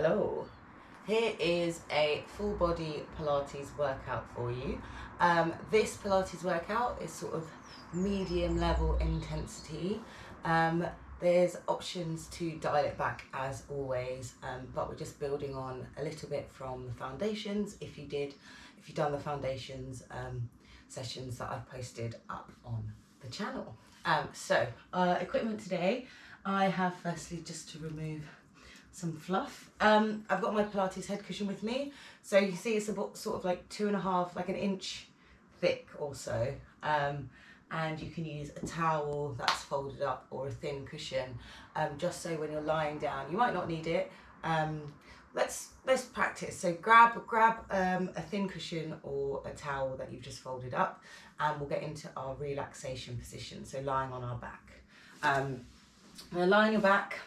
Hello. Here is a full body Pilates workout for you. This Pilates workout is sort of medium level intensity. There's options to dial it back as always, but we're just building on a little bit from the foundations. If you've done the foundations sessions that I've posted up on the channel. Equipment today, I have firstly just to remove some fluff. I've got my Pilates head cushion with me, so you see it's about sort of like 2.5, like an inch thick or so, and you can use a towel that's folded up or a thin cushion, just so when you're lying down, you might not need it. Let's practice. So grab a thin cushion or a towel that you've just folded up, and we'll get into our relaxation position, so lying on our back. We're lying your back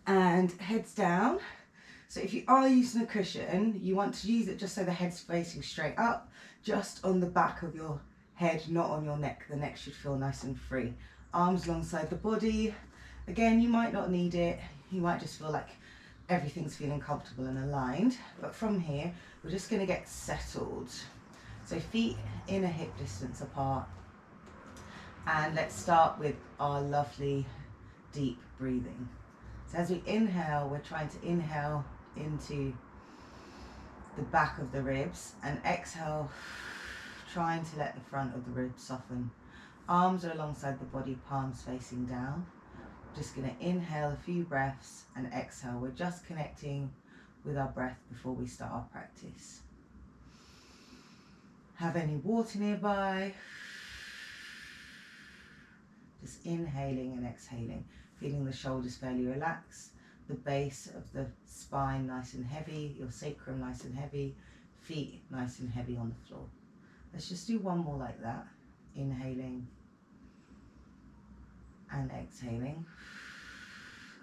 and heads down. So if you are using a cushion, you want to use it just so the head's facing straight up, just on the back of your head, not on your neck. The neck should feel nice and free. Arms alongside the body. Again, you might not need it. You might just feel like everything's feeling comfortable and aligned. But from here, we're just going to get settled. So feet in a hip distance apart. And let's start with our lovely deep breathing. So as we inhale, we're trying to inhale into the back of the ribs, and exhale, trying to let the front of the ribs soften. Arms are alongside the body, palms facing down. Just going to inhale a few breaths and exhale. We're just connecting with our breath before we start our practice. Have any water nearby? Just inhaling and exhaling. Feeling the shoulders fairly relaxed, the base of the spine nice and heavy, your sacrum nice and heavy, feet nice and heavy on the floor. Let's just do one more like that. Inhaling and exhaling.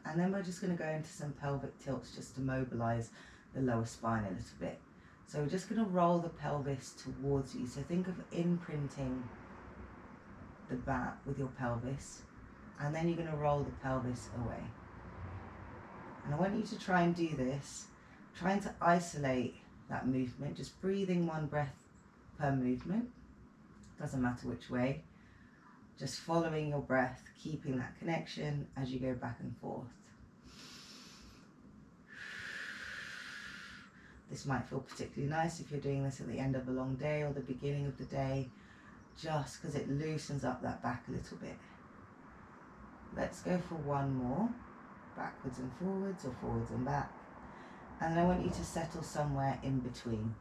And then we're just going to go into some pelvic tilts just to mobilize the lower spine a little bit. So we're just going to roll the pelvis towards you. So think of imprinting the back with your pelvis. And then you're going to roll the pelvis away. And I want you to try and do this, trying to isolate that movement, just breathing one breath per movement. Doesn't matter which way. Just following your breath, keeping that connection as you go back and forth. This might feel particularly nice if you're doing this at the end of a long day or the beginning of the day, just because it loosens up that back a little bit. Let's go for one more, backwards and forwards or forwards and back. And I want you to settle somewhere in between.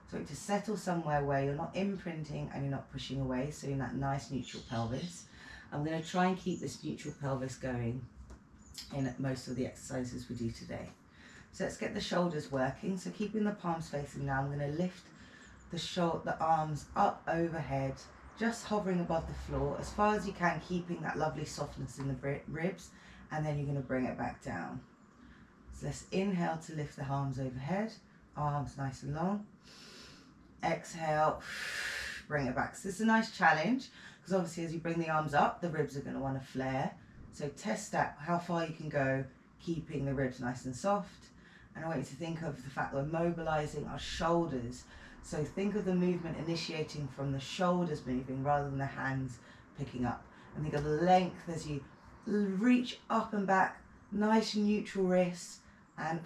So to settle somewhere where you're not imprinting and you're not pushing away, so in that nice neutral pelvis. I'm going to try and keep this neutral pelvis going in most of the exercises we do today. So let's get the shoulders working. So keeping the palms facing now, I'm going to lift the arms up overhead, just hovering above the floor as far as you can, keeping that lovely softness in the ribs, and then you're going to bring it back down. So let's inhale to lift the arms overhead, arms nice and long. Exhale, bring it back. So this is a nice challenge, because obviously as you bring the arms up, the ribs are going to want to flare. So test that, how far you can go, keeping the ribs nice and soft. And I want you to think of the fact that we're mobilizing our shoulders. So think of the movement initiating from the shoulders moving rather than the hands picking up. And think of the length as you reach up and back, nice neutral wrists, and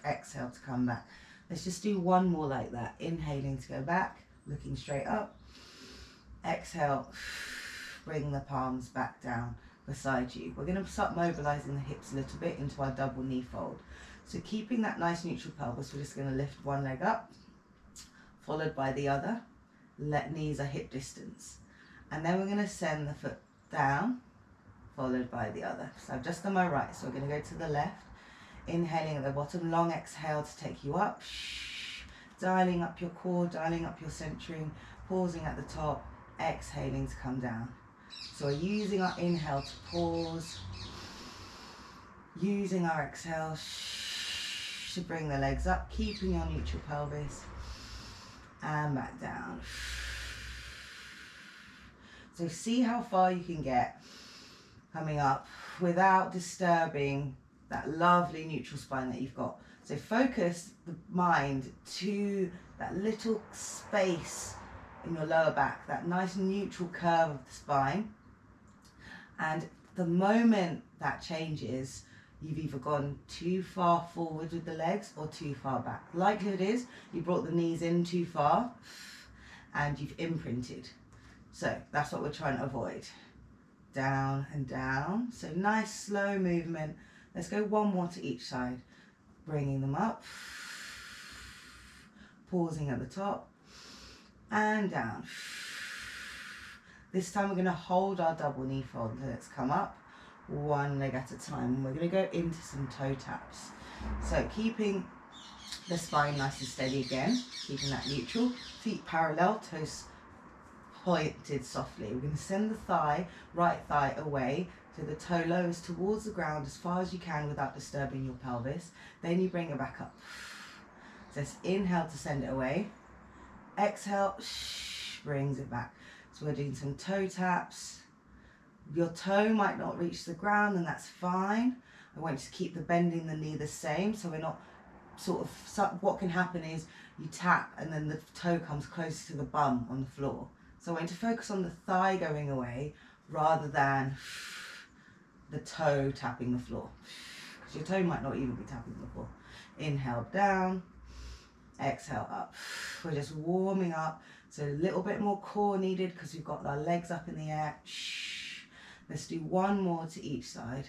exhale to come back. Let's just do one more like that. Inhaling to go back, looking straight up. Exhale, bring the palms back down beside you. We're going to start mobilizing the hips a little bit into our double knee fold. So keeping that nice neutral pelvis, we're just going to lift one leg up, followed by the other. Knees are hip distance. And then we're going to send the foot down, followed by the other. So I've just done my right, so we're going to go to the left. Inhaling at the bottom, long exhale to take you up. Dialing up your core, dialing up your centering, pausing at the top, exhaling to come down. So we're using our inhale to pause, using our exhale to bring the legs up, keeping your neutral pelvis, and back down. So see how far you can get coming up without disturbing that lovely neutral spine that you've got. So focus the mind to that little space in your lower back, that nice neutral curve of the spine. And the moment that changes, you've either gone too far forward with the legs or too far back. Likelihood is you brought the knees in too far and you've imprinted. So that's what we're trying to avoid. Down and down. So nice slow movement. Let's go one more to each side. Bringing them up. Pausing at the top. And down. This time we're going to hold our double knee fold. Let's come up one leg at a time. We're going to go into some toe taps. So keeping the spine nice and steady again, keeping that neutral, feet parallel, toes pointed softly. We're going to send the thigh, right thigh away so the toe lowers towards the ground as far as you can without disturbing your pelvis. Then you bring it back up. So let's inhale to send it away. Exhale, brings it back. So we're doing some toe taps. Your toe might not reach the ground, and that's fine. I want you to keep the bending the knee the same, so we're not what can happen is you tap and then the toe comes closer to the bum on the floor. So I want you to focus on the thigh going away rather than the toe tapping the floor, because your toe might not even be tapping the floor. Inhale down, exhale up. We're just warming up. So a little bit more core needed because we've got our legs up in the air. Let's do one more to each side.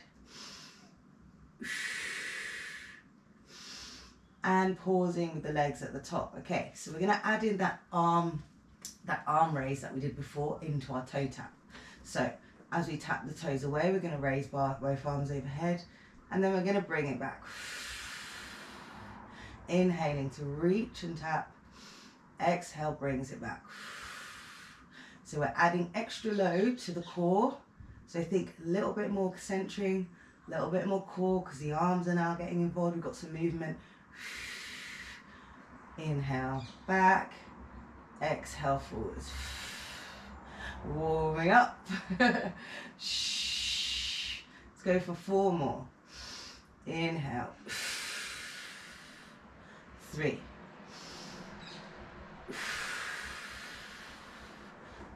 And pausing with the legs at the top. Okay, so we're going to add in that arm raise that we did before into our toe tap. So as we tap the toes away, we're going to raise both arms overhead, and then we're going to bring it back. Inhaling to reach and tap. Exhale brings it back. So we're adding extra load to the core. So think a little bit more centering, a little bit more core, because the arms are now getting involved. We've got some movement. Inhale back. Exhale forwards. Warming up. Let's go for 4 more. Inhale. 3.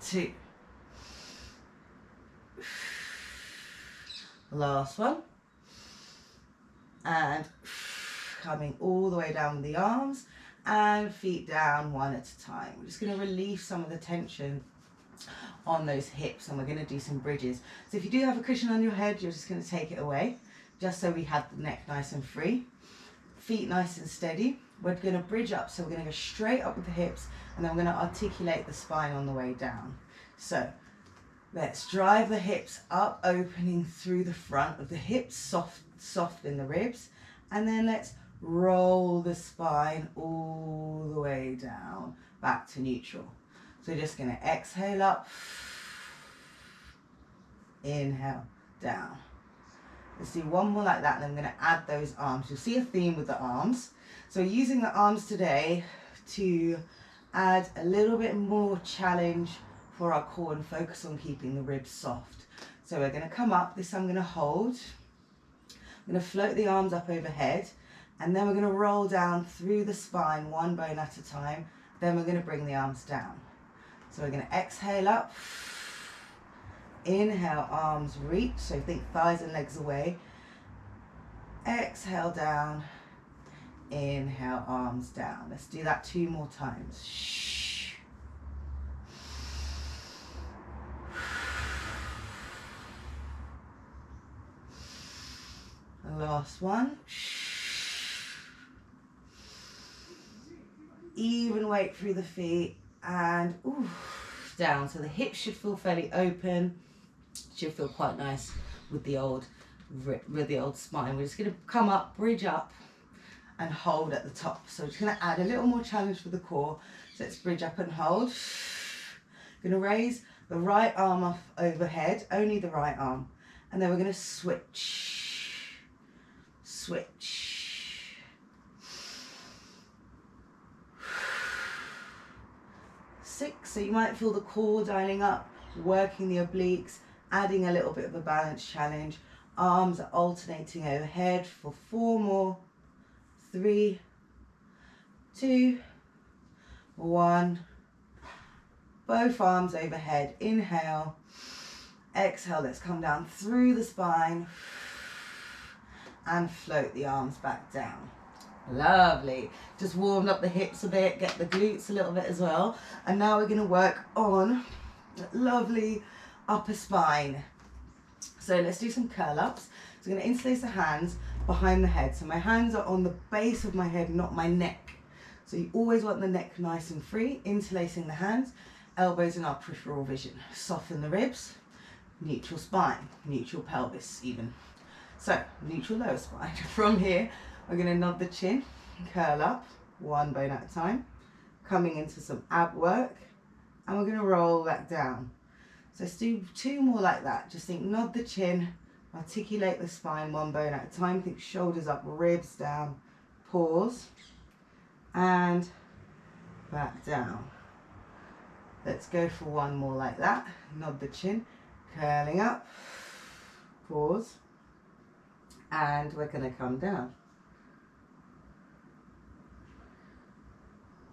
2. Last one. And coming all the way down with the arms and feet down one at a time. We're just going to relieve some of the tension on those hips, and we're going to do some bridges. So if you do have a cushion on your head, you're just going to take it away, just so we have the neck nice and free. Feet nice and steady. We're going to bridge up, so we're going to go straight up with the hips, and then we're going to articulate the spine on the way down. So let's drive the hips up, opening through the front of the hips, soft in the ribs, and then let's roll the spine all the way down, back to neutral. So we're just going to exhale up, inhale, down. Let's do one more like that, and then I'm going to add those arms. You'll see a theme with the arms. So using the arms today to add a little bit more challenge for our core and focus on keeping the ribs soft. So we're going to come up. This I'm going to hold. I'm going to float the arms up overhead, and then we're going to roll down through the spine, one bone at a time. Then we're going to bring the arms down. So we're going to exhale up. Inhale, arms reach. So think thighs and legs away. Exhale down. Inhale, arms down. Let's do that 2 more times. Last one. Even weight through the feet, and down. So the hips should feel fairly open. Should feel quite nice with the old spine. We're just going to come up, bridge up, and hold at the top. So we're just going to add a little more challenge for the core. So let's bridge up and hold. Going to raise the right arm off overhead, only the right arm, and then we're going to switch. 6, so you might feel the core dialing up, working the obliques, adding a little bit of a balance challenge. Arms are alternating overhead for 4 more. 3, 2, 1. Both arms overhead. Inhale. Exhale. Let's come down through the spine and float the arms back down. Lovely. Just warmed up the hips a bit, get the glutes a little bit as well. And now we're going to work on that lovely upper spine. So let's do some curl ups. So I'm going to interlace the hands behind the head. So my hands are on the base of my head, not my neck. So you always want the neck nice and free. Interlacing the hands, elbows in our peripheral vision. Soften the ribs, neutral spine, neutral pelvis even. So neutral lower spine. From here, we're going to nod the chin, curl up, one bone at a time, coming into some ab work, and we're going to roll back down. So let's do 2 more like that. Just think, nod the chin, articulate the spine, one bone at a time. Think shoulders up, ribs down, pause, and back down. Let's go for 1 more like that. Nod the chin, curling up, pause, and we're going to come down.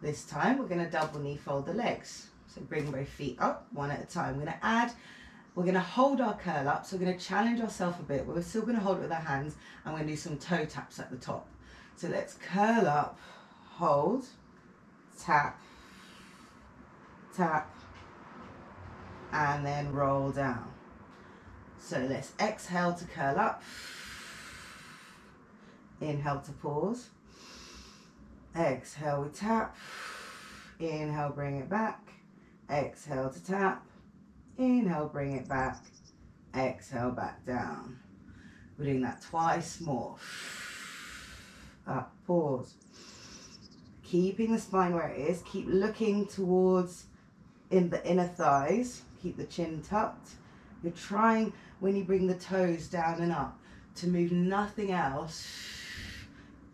This time we're going to double knee fold the legs. So bring both feet up, one at a time. We're going to hold our curl up. So we're going to challenge ourselves a bit. We're still going to hold it with our hands, and we're going to do some toe taps at the top. So let's curl up, hold, tap, tap, and then roll down. So let's exhale to curl up. Inhale to pause. Exhale, we tap. Inhale, bring it back. Exhale to tap. Inhale, bring it back. Exhale, back down. We're doing that twice more. Up, pause. Keeping the spine where it is. Keep looking towards in the inner thighs. Keep the chin tucked. You're trying, when you bring the toes down and up, to move nothing else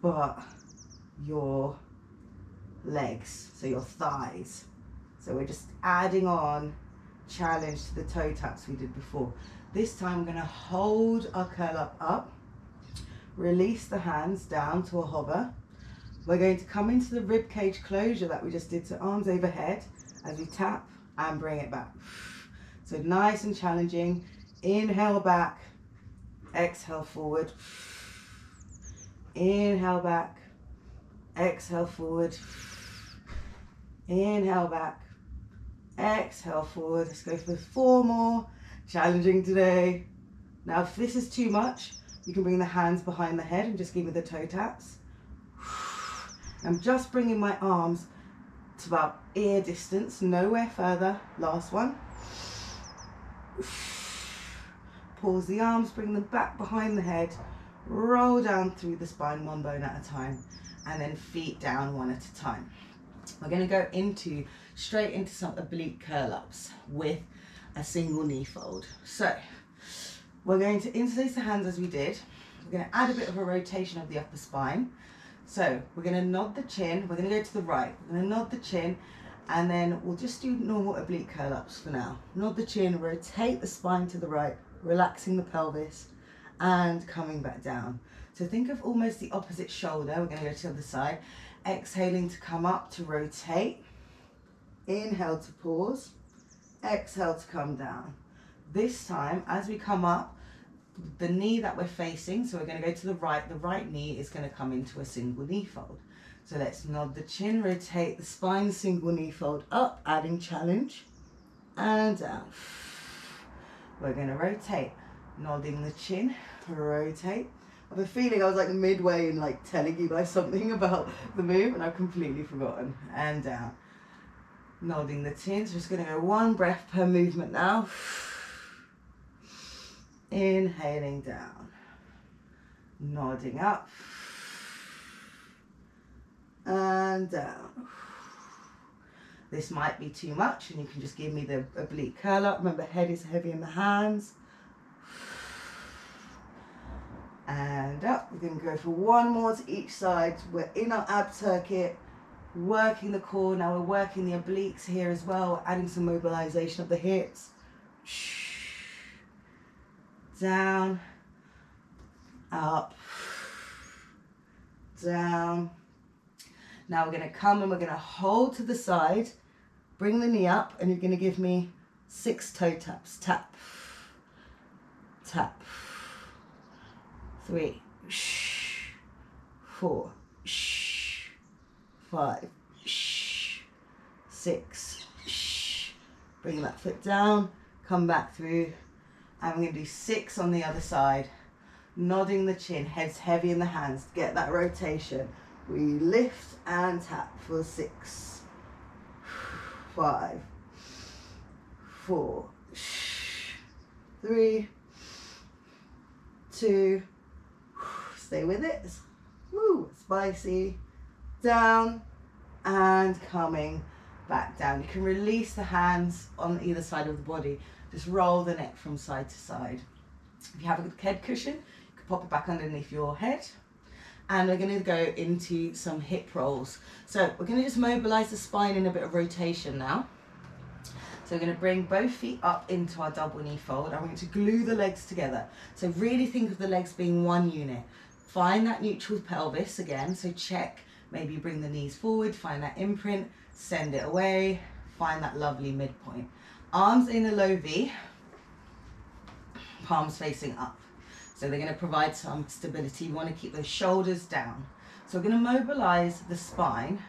but your legs, so your thighs. So we're just adding on challenge to the toe taps we did before. This time we're going to hold our curl up, release the hands down to a hover. We're going to come into the rib cage closure that we just did, so arms overhead as we tap and bring it back. So nice and challenging. Inhale back, exhale forward, inhale back, exhale forward, inhale back, exhale forward. Let's go for 4 more. Challenging today. Now if this is too much, you can bring the hands behind the head and just give me the toe taps. I'm just bringing my arms to about ear distance, nowhere further. Last one. Pause the arms, bring them back behind the head, roll down through the spine, 1 bone at a time, and then feet down 1 at a time. We're going to go straight into some oblique curl ups with a single knee fold. So we're going to interlace the hands as we did. We're going to add a bit of a rotation of the upper spine. So we're going to nod the chin. We're going to go to the right. We're going to nod the chin, and then we'll just do normal oblique curl ups for now. Nod the chin, rotate the spine to the right, relaxing the pelvis and coming back down. So think of almost the opposite shoulder. We're going to go to the other side. Exhaling to come up to rotate. Inhale to pause. Exhale to come down. This time, as we come up, the knee that we're facing, so we're going to go to the right knee is going to come into a single knee fold. So let's nod the chin, rotate the spine, single knee fold up, adding challenge, and down. We're going to rotate, nodding the chin, rotate. I have a feeling I was like midway in like telling you guys something about the move and I've completely forgotten. And down. Nodding the chin, so just going to go 1 breath per movement now. Inhaling down. Nodding up. And down. This might be too much and you can just give me the oblique curl up. Remember, head is heavy in the hands. And up. We're going to go for 1 more to each side. We're in our ab circuit, working the core. Now we're working the obliques here as well, adding some mobilization of the hips. Down. up, down. Now we're going to come and we're going to hold to the side, bring the knee up, and you're going to give me 6 toe taps. Tap, tap, 3, 4, 5, 6. Bring that foot down, come back through, and we're going to do 6 on the other side. Nodding the chin, head's heavy in the hands, get that rotation. We lift and tap for 6, 5, 4, 3, 2, stay with it. Woo, spicy. Down and coming back down. You can release the hands on either side of the body. Just roll the neck from side to side. If you have a good head cushion, you can pop it back underneath your head. And we're going to go into some hip rolls. So we're going to just mobilize the spine in a bit of rotation now. So we're going to bring both feet up into our double knee fold. I'm going to glue the legs together. So really think of the legs being one unit. Find that neutral pelvis again. So check, maybe bring the knees forward, find that imprint, send it away, find that lovely midpoint. Arms in a low V, palms facing up. So they're going to provide some stability. You want to keep those shoulders down. So we're going to mobilize the spine.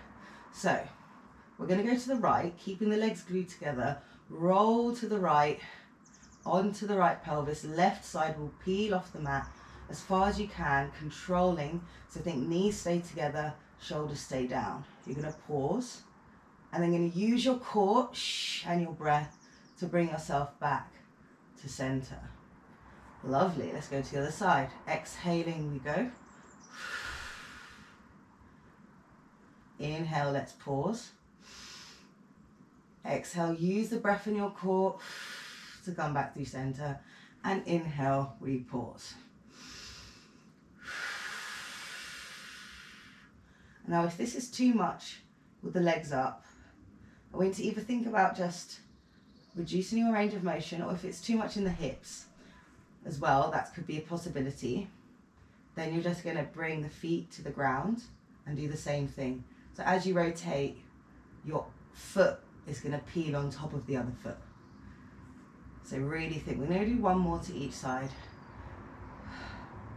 So we're going to go to the right, keeping the legs glued together. Roll to the right, onto the right pelvis. Left side will peel off the mat as far as you can, controlling. So think knees stay together, shoulders stay down. You're going to pause. And then going to use your core and your breath to bring yourself back to center. Lovely. Let's go to the other side. Exhaling, we go. Inhale, let's pause. Exhale, use the breath in your core to come back through center. And inhale, we pause. Now, if this is too much with the legs up, I want you to either think about just reducing your range of motion, or if it's too much in the hips as well, that could be a possibility. Then you're just going to bring the feet to the ground and do the same thing. So as you rotate, your foot is going to peel on top of the other foot. So really think, we're going to do one more to each side.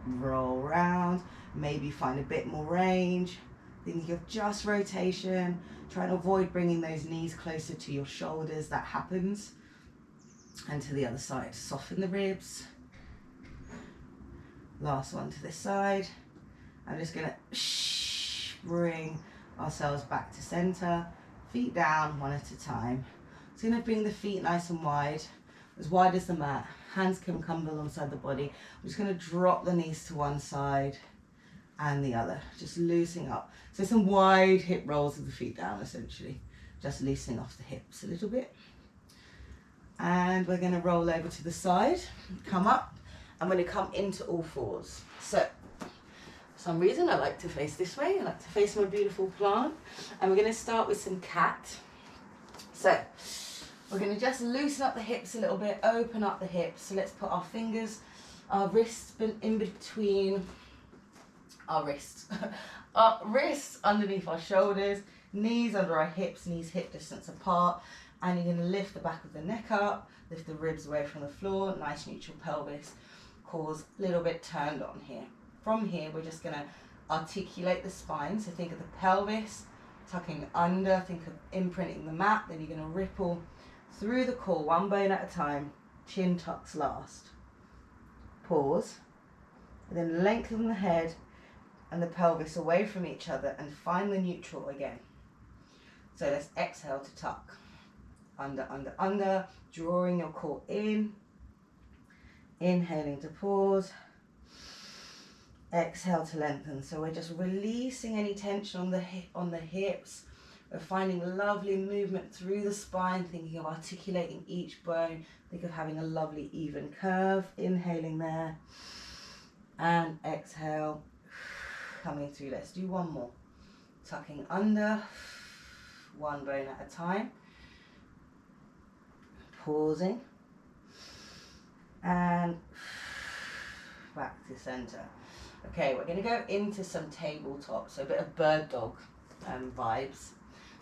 Roll round, maybe find a bit more range. Thinking of just rotation, try to avoid bringing those knees closer to your shoulders. That happens. And to the other side, soften the ribs. Last one to this side. I'm just going to bring ourselves back to center. Feet down, one at a time. So going to bring the feet nice and wide as the mat. Hands can come alongside the body. I'm just going to drop the knees to one side and the other, just loosening up. So some wide hip rolls with the feet down, essentially. Just loosening off the hips a little bit. And we're going to roll over to the side, come up. I'm going to come into all fours. So, for some reason I like to face this way. I like to face my beautiful plant. And we're going to start with some cat. So, we're going to just loosen up the hips a little bit, open up the hips. So let's put our fingers, our wrists in between our wrists. Our wrists underneath our shoulders, knees under our hips, knees hip distance apart. And you're going to lift the back of the neck up, lift the ribs away from the floor, nice neutral pelvis. Core's a little bit turned on here. From here, we're just going to articulate the spine. So think of the pelvis, tucking under, think of imprinting the mat. Then you're going to ripple through the core, one bone at a time. Chin tucks last. Pause. And then lengthen the head and the pelvis away from each other and find the neutral again. So let's exhale to tuck. Under, under, under, drawing your core in. Inhaling to pause. Exhale to lengthen. So we're just releasing any tension on the hips. We're finding lovely movement through the spine, thinking of articulating each bone. Think of having a lovely even curve. Inhaling there. And exhale. Coming through. Let's do one more. Tucking under. One bone at a time. Pausing. And back to center. Okay, we're going to go into some tabletop, so a bit of bird dog vibes.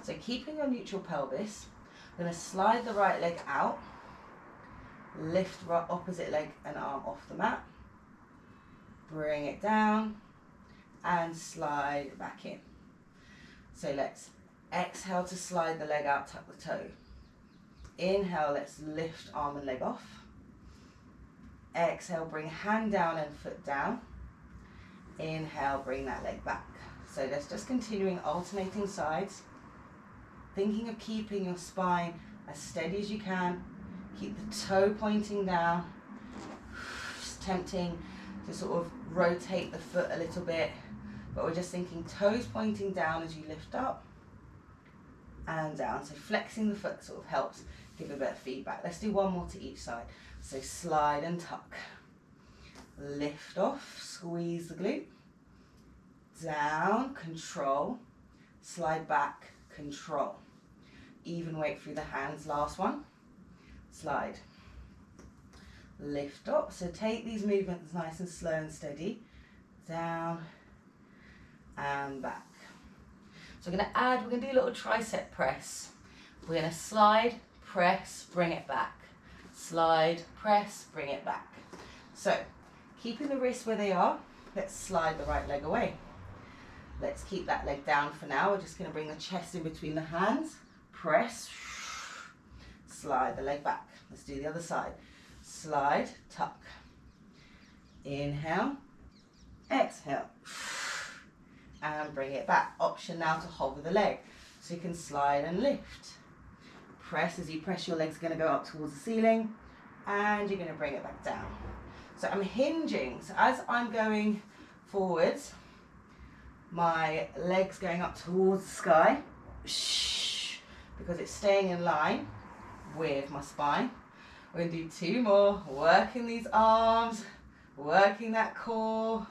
So keeping your neutral pelvis, I'm going to slide the right leg out, lift right opposite leg and arm off the mat, bring it down and slide back in. So let's exhale to slide the leg out, tuck the toe. Inhale, let's lift arm and leg off. Exhale, bring hand down and foot down. Inhale, bring that leg back. So that's just continuing alternating sides. Thinking of keeping your spine as steady as you can. Keep the toe pointing down. Just tempting to sort of rotate the foot a little bit. But we're just thinking toes pointing down as you lift up and down. So flexing the foot sort of helps give a bit of feedback. Let's do one more to each side. So slide and tuck. Lift off, squeeze the glute. Down, control. Slide back, control. Even weight through the hands, last one. Slide. Lift up. So take these movements nice and slow and steady. Down and back. So we're going to do a little tricep press. We're going to slide, press, bring it back. Slide, press, bring it back. So keeping the wrists where they are, let's slide the right leg away. Let's keep that leg down for now. We're just going to bring the chest in between the hands. Press, slide the leg back. Let's do the other side. Slide, tuck. Inhale, exhale. And bring it back. Option now to hover the leg. So you can slide and lift. Press, as you press, your leg's going to go up towards the ceiling. And you're going to bring it back down. So I'm hinging. So as I'm going forwards, my leg's going up towards the sky. Because it's staying in line with my spine. We're going to do two more. Working these arms. Working that core.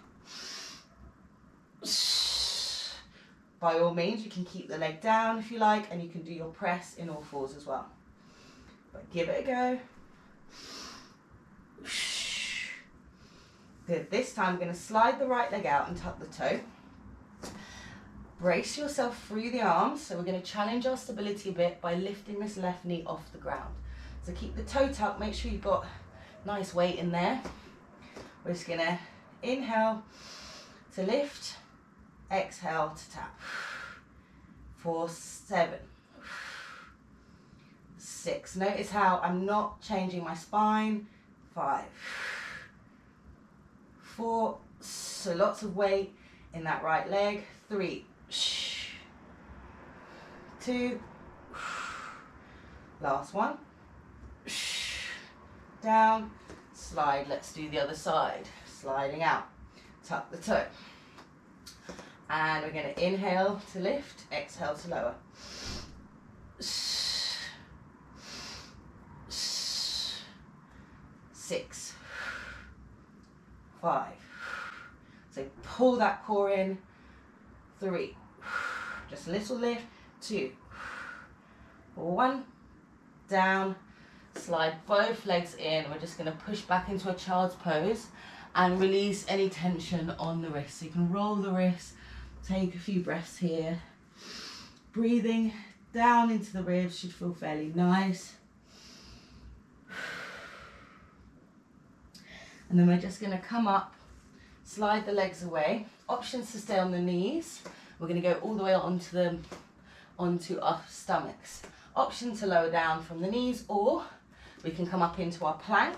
By all means, you can keep the leg down if you like, and you can do your press in all fours as well. But give it a go. Good. This time, I'm going to slide the right leg out and tuck the toe. Brace yourself through the arms. So we're going to challenge our stability a bit by lifting this left knee off the ground. So keep the toe tucked. Make sure you've got nice weight in there. We're just going to inhale to lift. Exhale to tap. 4, 7, 6. Notice how I'm not changing my spine. 5, 4. So lots of weight in that right leg. 3, 2. Last one. Down. Slide. Let's do the other side. Sliding out. Tuck the toe. And we're going to inhale to lift, exhale to lower. 6, 5. So pull that core in. 3. Just a little lift. 2. 1. Down. Slide both legs in. We're just going to push back into a child's pose and release any tension on the wrist. So you can roll the wrist. Take a few breaths here. Breathing down into the ribs should feel fairly nice. And then we're just going to come up, slide the legs away. Options to stay on the knees. We're going to go all the way onto our stomachs. Option to lower down from the knees, or we can come up into our plank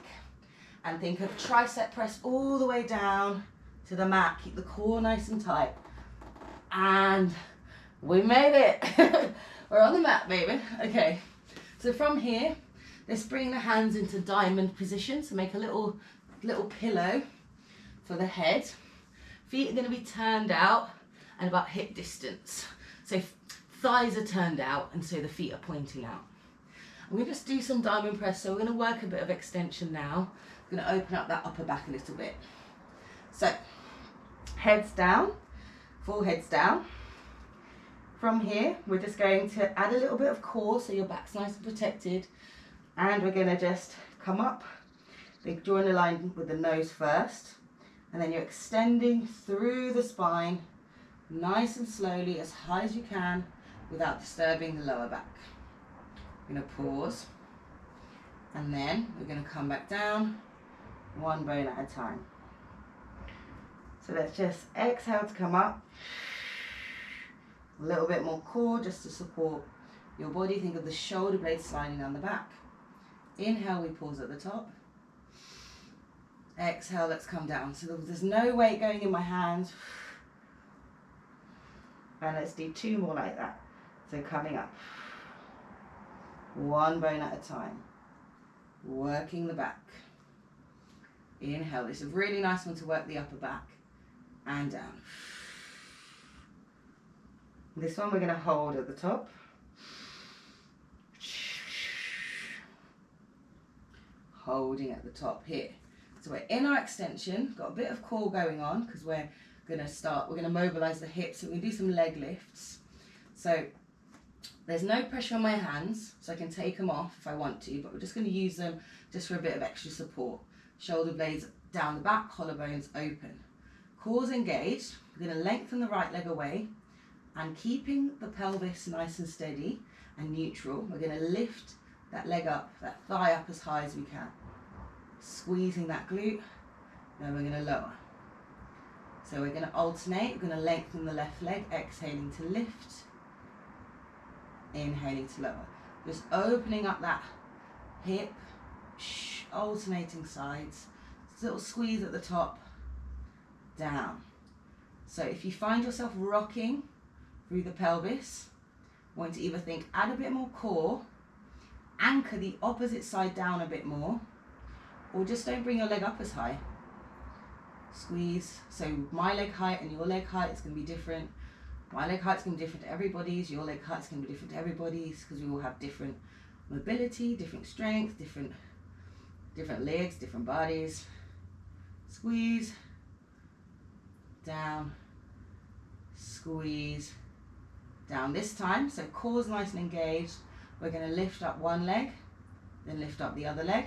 and think of tricep press all the way down to the mat. Keep the core nice and tight. And we made it. We're on the mat, baby. Okay, so from here, let's bring the hands into diamond position. So make a little pillow for the head. Feet are going to be turned out and about hip distance. So thighs are turned out, and so the feet are pointing out. I'm going to just do some diamond press. So we're going to work a bit of extension now. I'm going to open up that upper back a little bit. So heads down. Foreheads down. From here, we're just going to add a little bit of core so your back's nice and protected. And we're going to just come up, big drawing a line with the nose first, And then you're extending through the spine, nice and slowly, as high as you can, without disturbing the lower back. We're going to pause. And then we're going to come back down, one bone at a time. So let's just exhale to come up. A little bit more core just to support your body. Think of the shoulder blades sliding down the back. Inhale, we pause at the top. Exhale, let's come down. So there's no weight going in my hands. And let's do 2 more like that. So coming up. One bone at a time. Working the back. Inhale. This is a really nice one to work the upper back. And down. This one we're going to hold at the top. Holding at the top here. So we're in our extension, got a bit of core going on because we're going to mobilize the hips. So we're going to do some leg lifts. So there's no pressure on my hands, so I can take them off if I want to, but we're just going to use them just for a bit of extra support. Shoulder blades down the back, collarbones open. Core's engaged. We're going to lengthen the right leg away and keeping the pelvis nice and steady and neutral, we're going to lift that leg up, that thigh up as high as we can. Squeezing that glute, then we're going to lower. So we're going to alternate, we're going to lengthen the left leg, exhaling to lift, inhaling to lower. Just opening up that hip, alternating sides, little squeeze at the top, down. So if you find yourself rocking through the pelvis, want to either think add a bit more core, anchor the opposite side down a bit more, or just don't bring your leg up as high. Squeeze. So my leg height and your leg height is going to be different. My leg height is going to be different to everybody's. Your leg height is going to be different to everybody's because we all have different mobility, different strength, different legs, different bodies. Squeeze. Down. Squeeze. Down this time. So core's nice and engaged. We're going to lift up one leg, then lift up the other leg.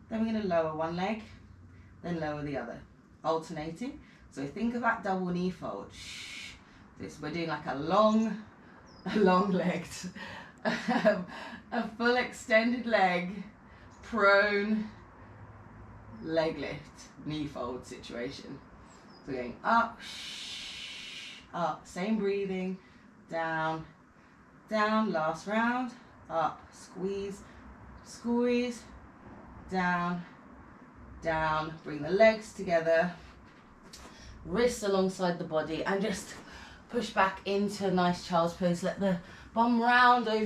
Then we're going to lower one leg, then lower the other, alternating. So think of that double knee fold. We're doing like a long legged, a full extended leg, prone, leg lift, knee fold situation. So we're going up, up, same breathing, down, down, last round, up, squeeze, squeeze, down, down, bring the legs together, wrists alongside the body, and just push back into a nice child's pose. Let the bum round let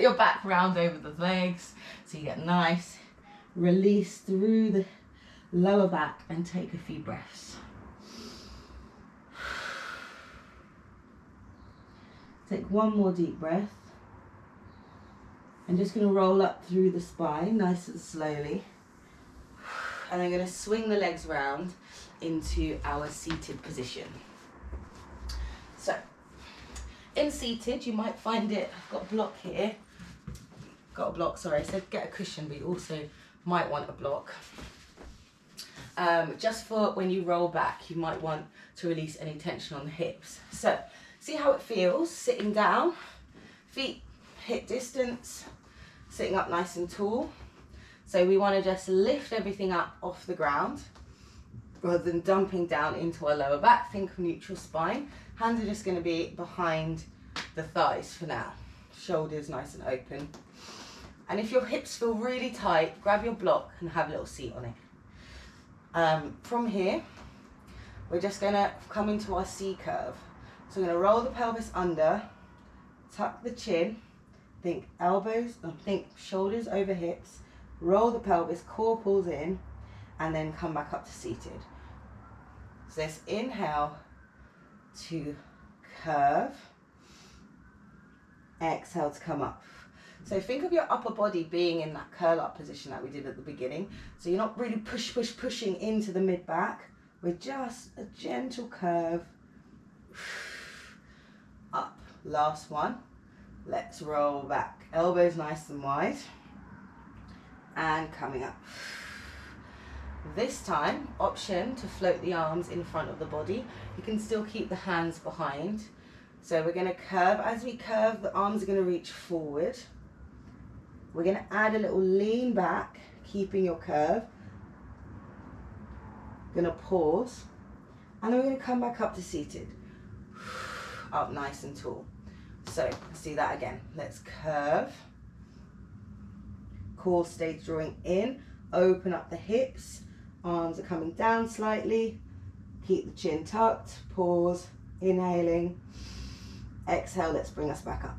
your back round over the legs so you get nice release through the lower back, and take a few breaths. Take one more deep breath. I'm just going to roll up through the spine nice and slowly. And I'm going to swing the legs round into our seated position. So, in seated, you might find it, I've got a block here. I said get a cushion, but you also might want a block. Just for when you roll back, you might want to release any tension on the hips. So, see how it feels sitting down, feet hip distance, sitting up nice and tall. So we want to just lift everything up off the ground rather than dumping down into our lower back. Think of neutral spine. Hands are just going to be behind the thighs for now. Shoulders nice and open. And if your hips feel really tight, grab your block and have a little seat on it. From here, we're just going to come into our C curve. So we're going to roll the pelvis under, tuck the chin, think shoulders over hips, roll the pelvis, core pulls in, and then come back up to seated. So let's inhale to curve, exhale to come up. So think of your upper body being in that curl up position that we did at the beginning. So you're not really pushing into the mid back. We're just a gentle curve. Up. Last one. Let's roll back. Elbows nice and wide. and coming up. This time, option to float the arms in front of the body. You can still keep the hands behind. So we're going to curve. As we curve, the arms are going to reach forward. We're going to add a little lean back, keeping your curve. Going to pause. And then we're going to come back up to seated. Up nice and tall. So let's do that again. Let's curve. Core stays drawing in. Open up the hips. Arms are coming down slightly. Keep the chin tucked. Pause. Inhaling. Exhale. Let's bring us back up.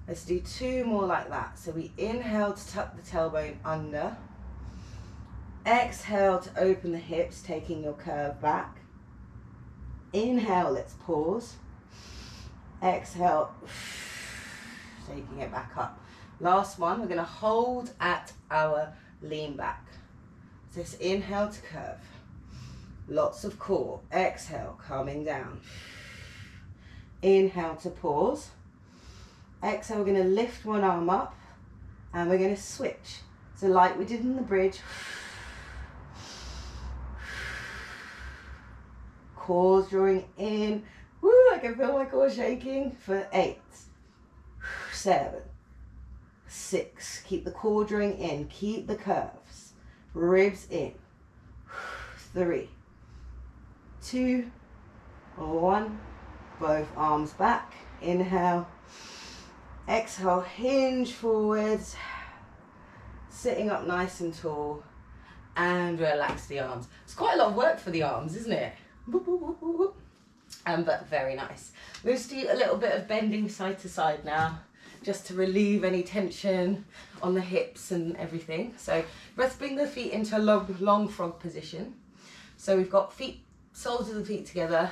Let's do 2 more like that. So we inhale to tuck the tailbone under. Exhale to open the hips, taking your curve back. Inhale, let's pause. Exhale, taking it back up. Last one, we're going to hold at our lean back. So it's inhale to curve. Lots of core. Exhale, coming down. Inhale to pause. Exhale, we're going to lift one arm up and we're going to switch. So like we did in the bridge. Core drawing in. Woo, I can feel my core shaking for 8, 7, 6. Keep the core drawing in. Keep the curves. Ribs in. 3, 2, 1. Both arms back. Inhale. Exhale, hinge forwards. Sitting up nice and tall. And relax the arms. It's quite a lot of work for the arms, isn't it? But very nice. We'll just do a little bit of bending side to side now, just to relieve any tension on the hips and everything. So let's bring the feet into a long frog position. So we've got feet, soles of the feet together,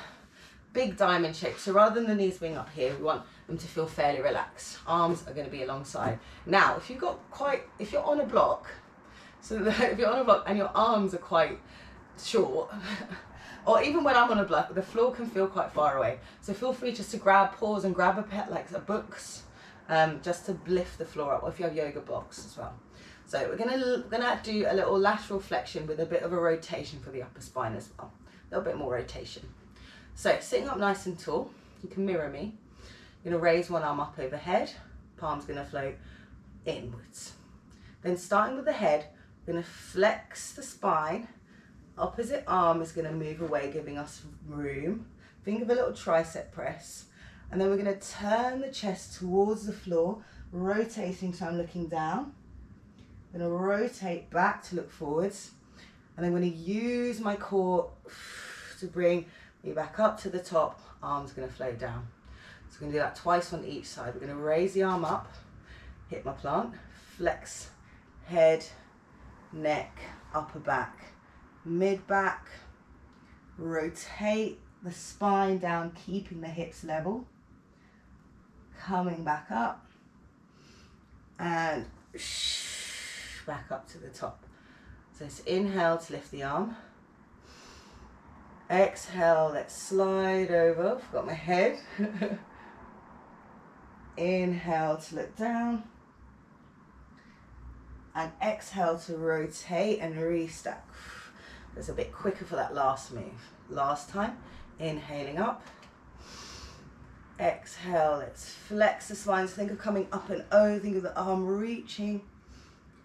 big diamond shape. So rather than the knees being up here, we want them to feel fairly relaxed. Arms are going to be alongside. Now, if you're on a block, if you're on a block and your arms are quite short, or even when I'm on a block, the floor can feel quite far away. So feel free just to pause and grab a pet like a books, just to lift the floor up, or if you have yoga blocks as well. So we're gonna do a little lateral flexion with a bit of a rotation for the upper spine as well. A little bit more rotation. So sitting up nice and tall, you can mirror me. You're gonna raise one arm up overhead, palm's gonna float inwards. Then starting with the head, we're gonna flex the spine. Opposite arm is going to move away, giving us room. Think of a little tricep press. And then we're going to turn the chest towards the floor, rotating so I'm looking down. I'm going to rotate back to look forwards. And I'm going to use my core to bring me back up to the top. Arm's going to float down. So we're going to do that twice on each side. We're going to raise the arm up, hit my plant, flex, head, neck, upper back. Mid back, rotate the spine down, keeping the hips level, coming back up and back up to the top. So it's inhale to lift the arm, exhale, let's slide over, I've got my head, inhale to look down, and exhale to rotate and restack. It's a bit quicker for that last move. Last time, inhaling up. Exhale, let's flex the spine. So think of coming up and over. Think of the arm reaching,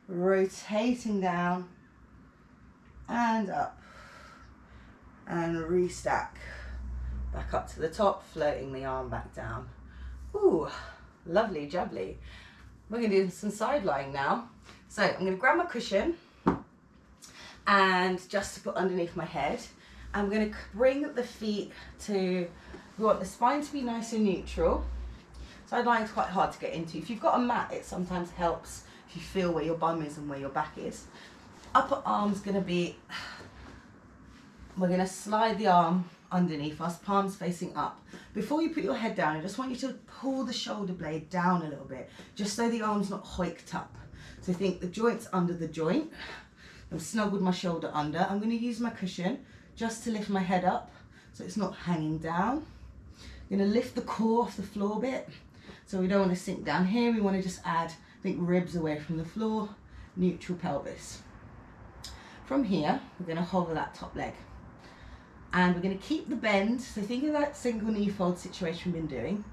rotating down and up. And restack. Back up to the top, floating the arm back down. Ooh, lovely jubbly. We're going to do some side lying now. So I'm going to grab my cushion and just to put underneath my head. I'm going to bring the feet to, we want the spine to be nice and neutral. Side lying is quite hard to get into. If you've got a mat, it sometimes helps if you feel where your bum is and where your back is. Upper arm's going to be, we're going to slide the arm underneath us, palms facing up. Before you put your head down, I just want you to pull the shoulder blade down a little bit, just so the arm's not hoiked up. So think the joint's under the joint. I've snuggled my shoulder under. I'm going to use my cushion just to lift my head up so it's not hanging down. I'm going to lift the core off the floor a bit. So we don't want to sink down here. We want to just add Think ribs away from the floor, neutral pelvis. From here, we're going to hover that top leg. And we're going to keep the bend. So think of that single knee fold situation we've been doing.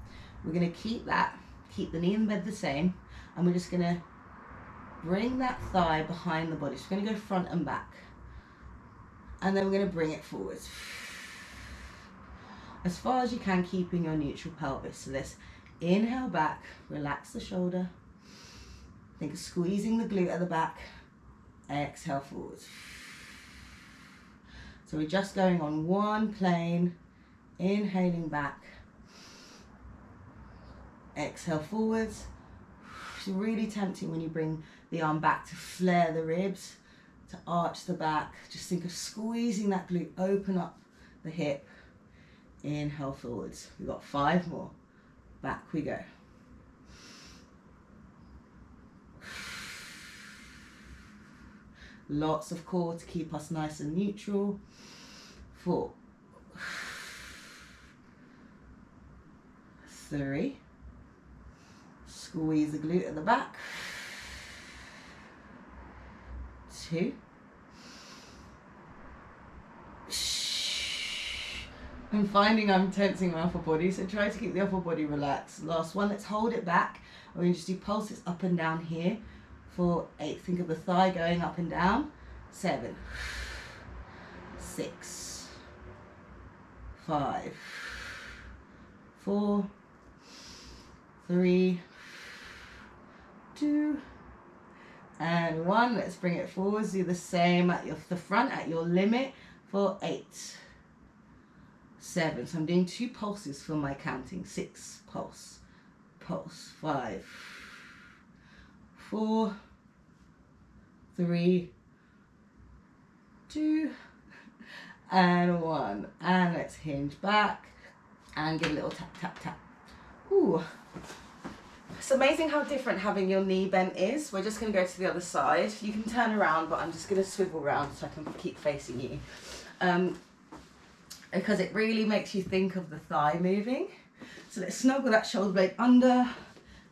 We're going to keep that, keep the knee and bed the same. And we're just going to bring that thigh behind the body. So we're going to go front and back. And then we're going to bring it forwards. As far as you can, keeping your neutral pelvis. So let's inhale back, relax the shoulder. Think of squeezing the glute at the back. Exhale forwards. So we're just going on one plane, inhaling back, exhale forwards. It's really tempting when you bring the arm back to flare the ribs, to arch the back. Just think of squeezing that glute, open up the hip, inhale forwards. We've got 5 more, back we go. Lots of core to keep us nice and neutral. 4, 3, squeeze the glute at the back. 2, I'm finding I'm tensing my upper body, so try to keep the upper body relaxed. Last one, let's hold it back. We're going to just do pulses up and down here for 8. Think of the thigh going up and down. 7, 6, 5, 4, 3, 2, and 1. Let's bring it forwards. Do the same at the front at your limit for 8, 7. So I'm doing 2 pulses for my counting. 6, pulse, pulse. 5, 4, 3, 2, and 1. And let's hinge back and give a little tap, tap, tap. Ooh. It's amazing how different having your knee bent is. We're just going to go to the other side. You can turn around, but I'm just going to swivel around so I can keep facing you. Because it really makes you think of the thigh moving. So let's snuggle that shoulder blade under,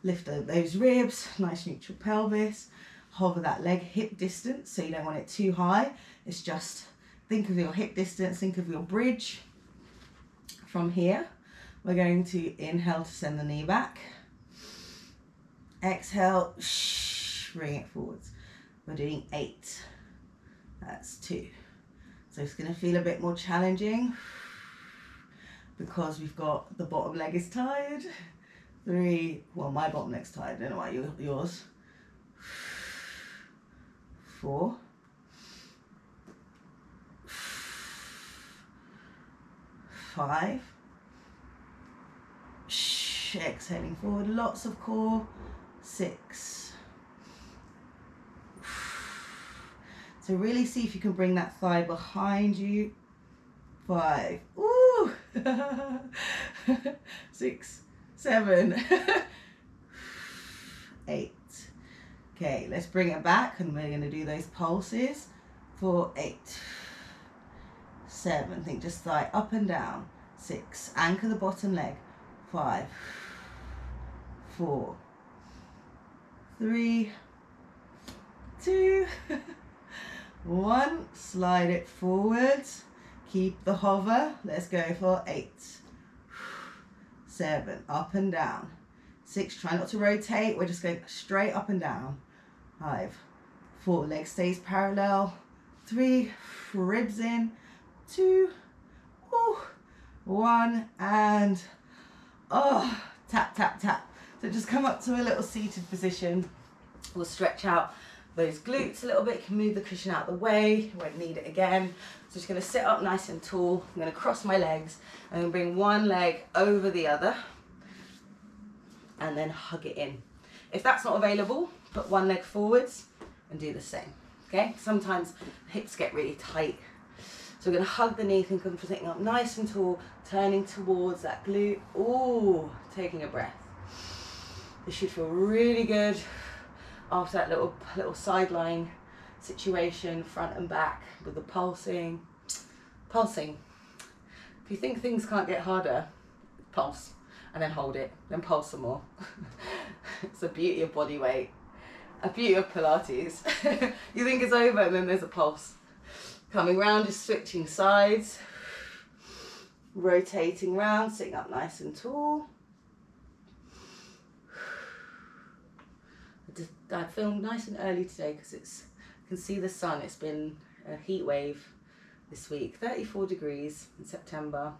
lift those ribs, nice neutral pelvis, hover that leg hip distance, so you don't want it too high. It's just think of your hip distance, think of your bridge. From here, we're going to inhale to send the knee back. Exhale, bring it forwards. We're doing 8. That's 2. So it's going to feel a bit more challenging because we've got the bottom leg is tired. 3, well, my bottom leg's tired, I don't know why yours. 4, 5, exhaling forward, lots of core. 6. So really see if you can bring that thigh behind you. 5. Ooh. 6, 7, 8. Okay, let's bring it back and we're going to do those pulses for 8, 7. Think just thigh up and down. 6. Anchor the bottom leg. 5, 4, 3, 2, 1. Slide it forwards. Keep the hover. Let's go for 8, 7. Up and down. 6. Try not to rotate. We're just going straight up and down. 5, 4. Leg stays parallel. 3. Ribs in. 2. 1. And tap, tap, tap. So just come up to a little seated position. We'll stretch out those glutes a little bit. You can move the cushion out of the way. You won't need it again. So just going to sit up nice and tall. I'm going to cross my legs. I'm going to bring one leg over the other and then hug it in. If that's not available, put one leg forwards and do the same. Okay? Sometimes hips get really tight. So we're going to hug the knee, think of sitting up nice and tall, turning towards that glute. Ooh, taking a breath. This should feel really good after that little side-lying situation, front and back with the pulsing. Pulsing. If you think things can't get harder, pulse and then hold it, then pulse some more. It's the beauty of body weight. a beauty of Pilates. You think it's over and then there's a pulse. Coming round, just switching sides. Rotating round, sitting up nice and tall. I filmed nice and early today because I can see the sun. It's been a heat wave this week. 34 degrees in September.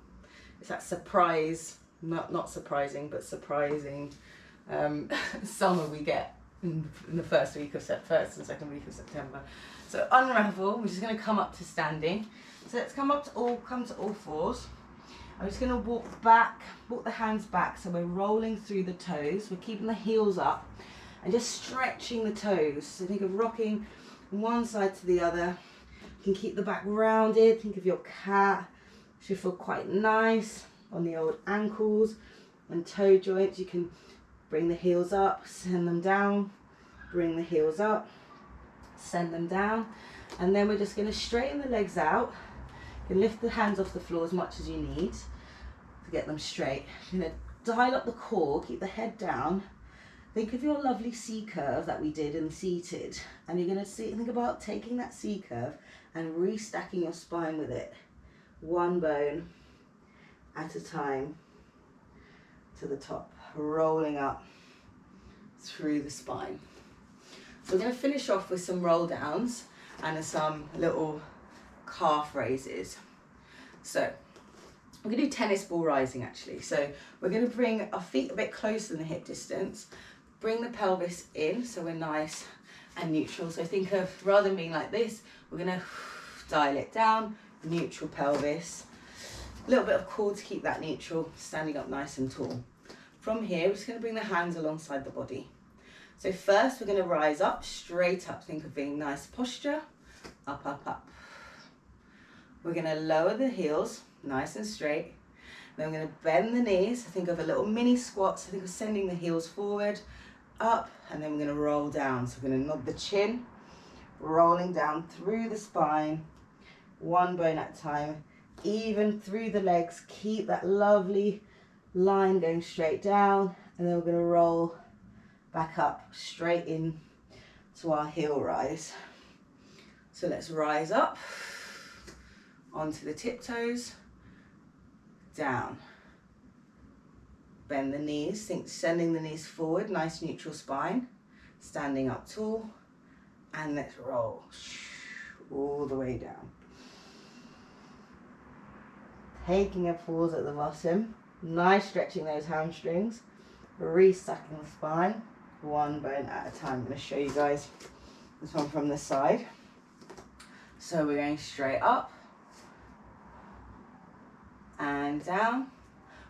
It's that surprise, not surprising, but surprising summer we get in the first and second week of September. So unravel. We're just going to come up to standing. So let's come to all fours. I'm just going to walk the hands back. So we're rolling through the toes. We're keeping the heels up and just stretching the toes. So think of rocking one side to the other. You can keep the back rounded. Think of your cat. Should feel quite nice on the old ankles and toe joints. You can bring the heels up, send them down, bring the heels up, send them down. And then we're just going to straighten the legs out. You can lift the hands off the floor as much as you need to get them straight. You're going to dial up the core, keep the head down. Think of your lovely C curve that we did in seated. And you're going to think about taking that C curve and restacking your spine with it. One bone at a time to the top, rolling up through the spine. So we're going to finish off with some roll downs and some little calf raises. So we're going to do tennis ball rising actually. So we're going to bring our feet a bit closer than the hip distance, bring the pelvis in so we're nice and neutral. So think of, rather than being like this, we're going to dial it down, neutral pelvis. A little bit of core to keep that neutral, standing up nice and tall. From here, we're just going to bring the hands alongside the body. So first, we're going to rise up, straight up. Think of being nice posture. Up, up, up. We're going to lower the heels, nice and straight. Then we're going to bend the knees. Think of a little mini squat. So think of sending the heels forward, up, and then we're going to roll down. So we're going to nod the chin, rolling down through the spine, one bone at a time, even through the legs. Keep that lovely line going straight down, and then we're going to roll back up straight in to our heel rise. So let's rise up onto the tiptoes, down, bend the knees, think sending the knees forward, nice neutral spine, standing up tall, and let's roll all the way down. Taking a pause at the bottom, nice stretching those hamstrings, restacking the spine, one bone at a time. I'm going to show you guys this one from this side. So we're going straight up and down.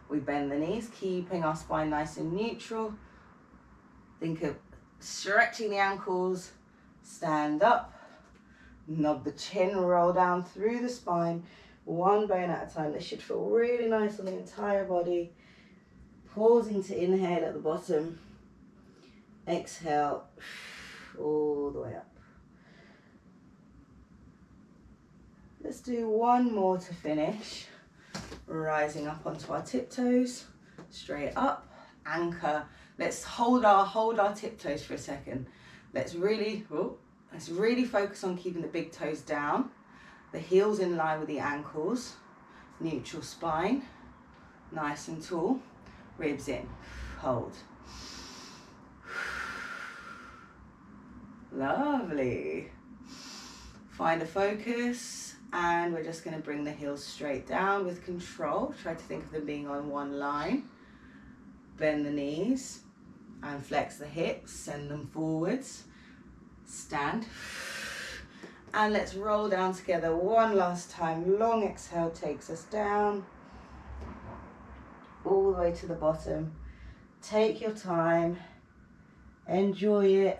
We bend the knees, keeping our spine nice and neutral. Think of stretching the ankles, stand up, nod the chin, roll down through the spine, one bone at a time. This should feel really nice on the entire body. Pausing to inhale at the bottom, exhale all the way up. Let's do one more to finish. Rising up onto our tiptoes, straight up, anchor. Let's hold our tiptoes for a second. Let's really focus on keeping the big toes down, the heels in line with the ankles, neutral spine, nice and tall, ribs in, hold. Lovely. Find a focus, and we're just going to bring the heels straight down with control. Try to think of them being on one line. Bend the knees and flex the hips, send them forwards. Stand. And let's roll down together one last time. Long exhale takes us down, all the way to the bottom. Take your time, enjoy it.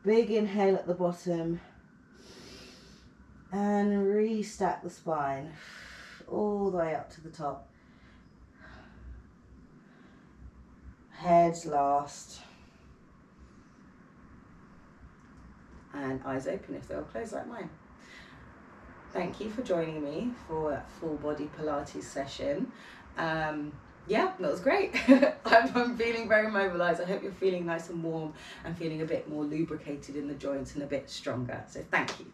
Big inhale at the bottom, and restack the spine all the way up to the top. Heads last, and eyes open if they'll close like mine. Thank you for joining me for that full body Pilates session. Yeah, that was great. I'm feeling very mobilised. I hope you're feeling nice and warm and feeling a bit more lubricated in the joints and a bit stronger. So thank you.